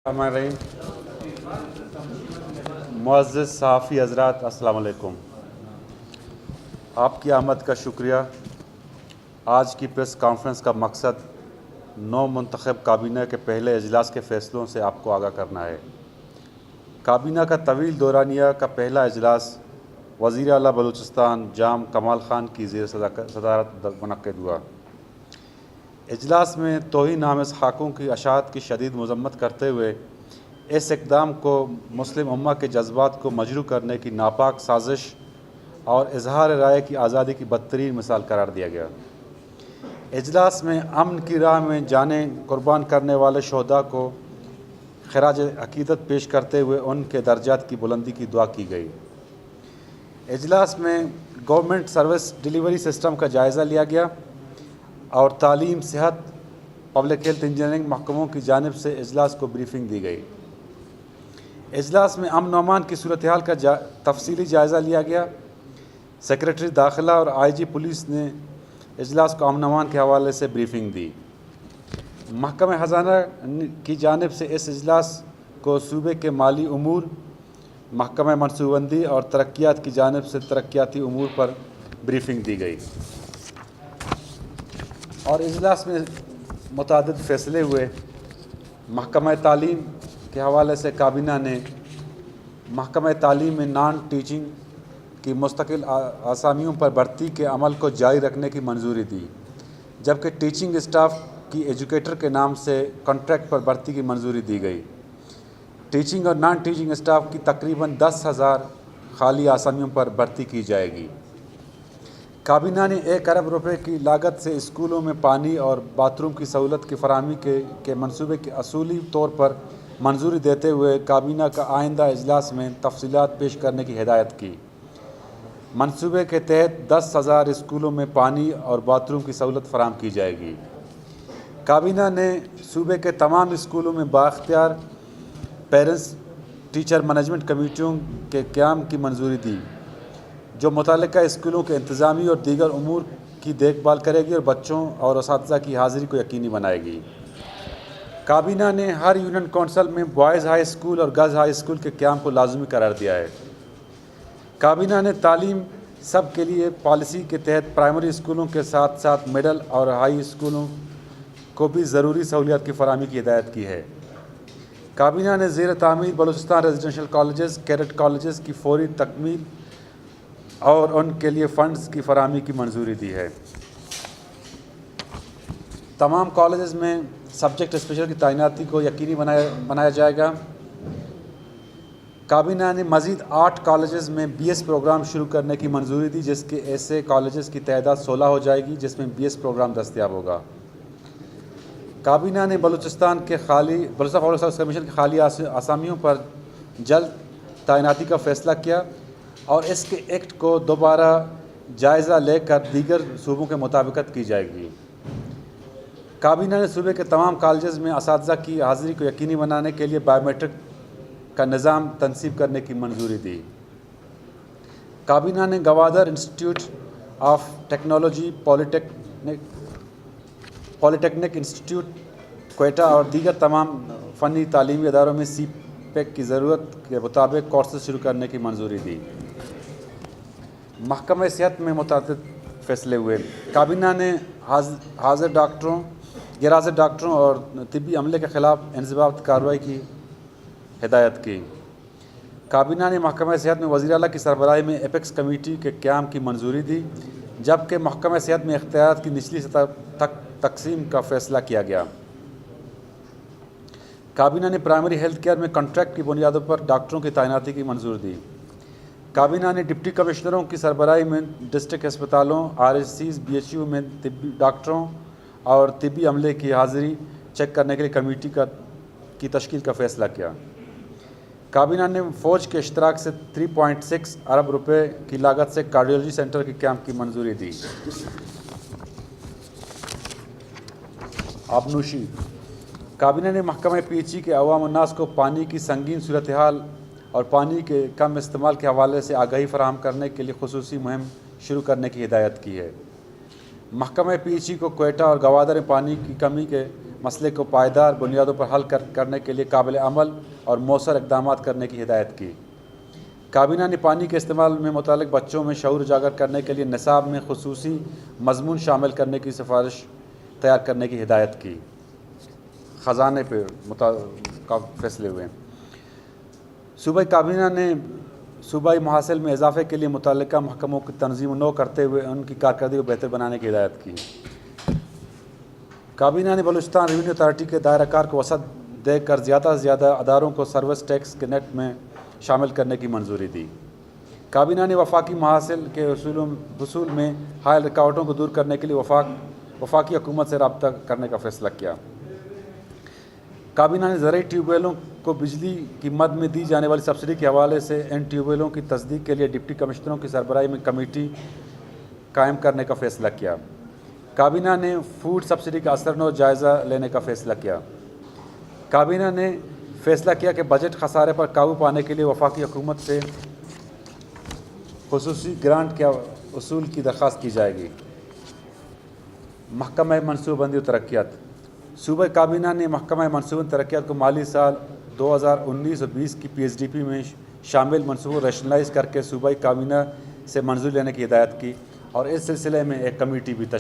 हमारे मुअज़्ज़ज़ सहाफ़ी हज़रात, अस्सलाम वालेकुम। आपकी आमद का शुक्रिया। आज की प्रेस कॉन्फ्रेंस का मकसद नौ मुंतखब काबीना के पहले इजलास के फ़ैसलों से आपको आगाह करना है। काबीना का तवील दौरानिया का पहला इजलास वज़ीर आला बलूचिस्तान जाम कमाल ख़ान की ज़ेर सदारत मुनक़्क़िद हुआ। इजलास में तौहीन आमेज़ खाकों की अशात की शदीद मज़म्मत करते हुए इस इक़दाम को मुस्लिम उम्मा के जज्बात को मजरू करने की नापाक साजिश और इजहार राय की आज़ादी की बदतरीन मिसाल करार दिया गया। इजलास में अमन की राह में जानें कुर्बान करने वाले शहदा को खराज अक़ीदत पेश करते हुए उनके दर्जात की बुलंदी की दुआ की गई। इजलास में गवर्नमेंट सर्विस डिलीवरी सिस्टम का जायज़ा लिया गया और तालीम, सेहत, पब्लिक हेल्थ, इंजीनियरिंग महकमों की जानिब से इजलास को ब्रीफिंग दी गई। इजलास में अमन अमान की सूरत हाल का तफसीली जायज़ा लिया गया। सेक्रेटरी दाखिला और IG पुलिस ने इजलास को अमन अमान के हवाले से ब्रीफिंग दी। महकमा ख़ज़ाना की जानिब से इस इजलास को सूबे के माली उमूर, महकमा मनसूबबंदी और तरक्यात की जानिब से तरक्याती उमूर पर ब्रीफिंग दी गई और इजलास में मुतादिद फ़ैसले हुए। महकमा तालीम के हवाले से काबीना ने महकमा तालीम में नॉन टीचिंग की मुस्तकिल आसामियों पर भर्ती के अमल को जारी रखने की मंजूरी दी, जबकि टीचिंग स्टाफ की एजुकेटर के नाम से कॉन्ट्रैक्ट पर भर्ती की मंजूरी दी गई। टीचिंग और नॉन टीचिंग स्टाफ की तकरीबन 10,000 खाली आसामियों पर भर्ती की जाएगी। काबीना ने 1 अरब रुपए की लागत से स्कूलों में पानी और बाथरूम की सहूलत की फराहमी के मंसूबे की असूली तौर पर मंजूरी देते हुए काबीना का आइंदा इजलास में तफसीलात पेश करने की हिदायत की। मंसूबे के तहत 10,000 स्कूलों में पानी और बाथरूम की सहूलत फराहम की जाएगी। काबीना ने सूबे के तमाम स्कूलों में बाख्तियार पेरेंट्स टीचर मैनेजमेंट कमेटियों के क़याम की मंजूरी दी, जो मुतल्लिका स्कूलों के इंतज़ामी और दीगर उमूर की देखभाल करेगी और बच्चों और असातिज़ा की हाज़िरी को यकीनी बनाएगी। काबीना ने हर यूनियन कौंसिल में बॉयज़ हाई स्कूल और गर्ल्स हाई स्कूल के क़याम को लाज़मी करार दिया है। काबीना ने तालीम सब के लिए पॉलिसी के तहत प्राइमरी स्कूलों के साथ साथ मिडल और हाई स्कूलों को भी ज़रूरी सहूलियात की फराहमी की हिदायत की है। काबीना ने ज़ेर तामीर Balochistan residential colleges, cadet colleges की फौरी तकमील और उनके लिए फ़ंड्स की फराहमी की मंजूरी दी है। तमाम कॉलेजेस में सब्जेक्ट स्पेशल की तैनाती को यकीनी बनाया जाएगा। काबीना ने मज़ीद 8 कॉलेजेस में BS प्रोग्राम शुरू करने की मंजूरी दी, जिसके ऐसे कॉलेजेस की तादाद 16 हो जाएगी जिसमें BS प्रोग्राम दस्तयाब होगा। काबीना ने बलूचिस्तान पब्लिक सर्विस कमीशन के खाली आसामियों पर जल्द तैनाती का फ़ैसला किया और इसके एक्ट को दोबारा जायज़ा लेकर दीगर सूबों के मुताबिकत की जाएगी। काबीना ने सूबे के तमाम कॉलेजेस में असातिज़ा की हाज़िरी को यकीनी बनाने के लिए बायोमेट्रिक का निज़ाम तनसीब करने की मंजूरी दी। काबीना ने Gwadar institute of technology, polytechnic institute Quetta और दीगर तमाम फ़नी तालीमी इदारों में CPEC की ज़रूरत के मुताबिक कोर्सेज शुरू करने की मंजूरी दी। महकमा सेहत में मुतादिद फ़ैसले हुए। काबीना ने हाज़िर डॉक्टरों, गैर-हाज़िर डॉक्टरों और तिब्बी अमले के ख़िलाफ़ इंज़िबात कार्रवाई की हिदायत की। काबीना ने महकमा सेहत में वज़ीर आला की सरबराही में एपेक्स कमेटी के क़याम की मंजूरी दी, जबकि महकमा सेहत में इख्तियारात की निचली सतह तक तकसीम का फ़ैसला किया गया। काबीना ने प्राइमरी हेल्थ केयर में कॉन्ट्रैक्ट की बुनियादों पर डॉक्टरों की तैनाती की मंजूरी दी। काबीना ने डिप्टी कमिश्नरों की सरबराही में डिस्ट्रिक्ट अस्पतालों, RHCs, BHU में तिब्बी डॉक्टरों और तिब्बी अमले की हाज़िरी चेक करने के लिए कमेटी की तश्कील का फ़ैसला किया। काबीना ने फ़ौज के इश्तराक से 3.6 अरब रुपए की लागत से कार्डियोलॉजी सेंटर के क़याम की मंजूरी दी। आबनूशी। काबीना ने महकमा PHE के अवाम उन्नास को पानी की संगीन सूरत हाल और पानी के कम इस्तेमाल के हवाले से आगाही फराहम करने के लिए खुसूसी मुहिम शुरू करने की हिदायत की है। महकमा PHE को क्वेटा और गवादर में पानी की कमी के مسئلے کو پائیدار بنیادوں پر حل کرنے کے لیے قابل عمل اور مؤثر اقدامات کرنے کی ہدایت کی۔ کابینہ نے پانی کے استعمال میں متعلق بچوں میں شعور اجاگر کرنے کے لیے نصاب میں خصوصی مضمون شامل کرنے کی سفارش تیار کرنے کی ہدایت کی۔ خزانے پہ فیصلے ہوئے۔ صوبائی کابینہ نے صوبائی محاصل میں اضافے کے لیے متعلقہ محکموں کی تنظیم نو کرتے ہوئے ان کی کارکردگی کو بہتر بنانے کی ہدایت کی۔ کابینہ نے بلوچستان ریونیو اتھارٹی کے دائرہ کار کو وسعت دے کر زیادہ سے زیادہ اداروں کو سروس ٹیکس کے نیٹ میں شامل کرنے کی منظوری دی۔ کابینہ نے وفاقی محاصل کے حصول میں حائل رکاوٹوں کو دور کرنے کے لیے وفاقی حکومت سے رابطہ کرنے کا فیصلہ کیا۔ کابینہ نے زرعی ٹیوب ویلوں کو بجلی کی مد میں دی جانے والی سبسڈی کے حوالے سے ان ٹیوب ویلوں کی تصدیق کے لیے ڈپٹی کمشنروں کی سربراہی میں کمیٹی قائم کرنے کا فیصلہ کیا۔ کابینہ نے فوڈ سبسڈی کا اثر و جائزہ لینے کا فیصلہ کیا۔ کابینہ نے فیصلہ کیا کہ بجٹ خسارے پر قابو پانے کے لیے وفاقی حکومت سے خصوصی گرانٹ کے اصول کی درخواست کی جائے گی۔ محکمہ منصوبہ بندی و ترقیات۔ صوبائی کابینہ نے محکمہ منصوبہ ترقیات کو مالی سال 2019 اور 20 کی PSDP میں شامل منصوبوں ریشنلائز کر کے صوبائی کابینہ سے منظوری لینے کی ہدایت کی اور اس سلسلے میں ایک کمیٹی بھی تشکیل